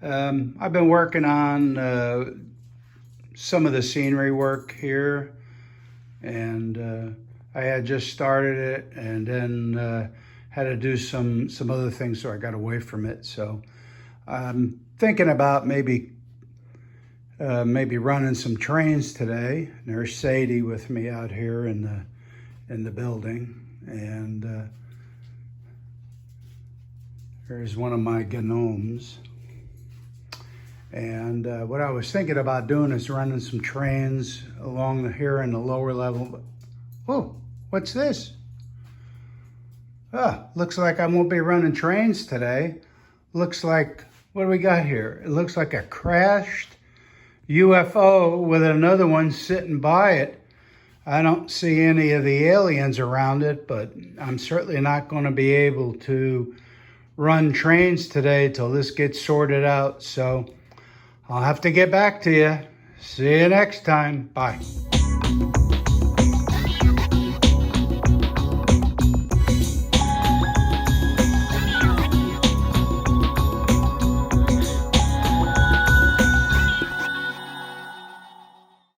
I've been working on some of the scenery work here, and I had just started it, and then had to do some other things, so I got away from it. So I'm thinking about maybe running some trains today. There's Sadie with me out here in the building, and there's one of my gnomes. And what I was thinking about doing is running some trains along here in the lower level. Oh, what's this? Looks like I won't be running trains today. Looks like, what do we got here? It looks like a crashed UFO with another one sitting by it. I don't see any of the aliens around it, but I'm certainly not going to be able to run trains today till this gets sorted out. So I'll have to get back to you. See you next time. Bye.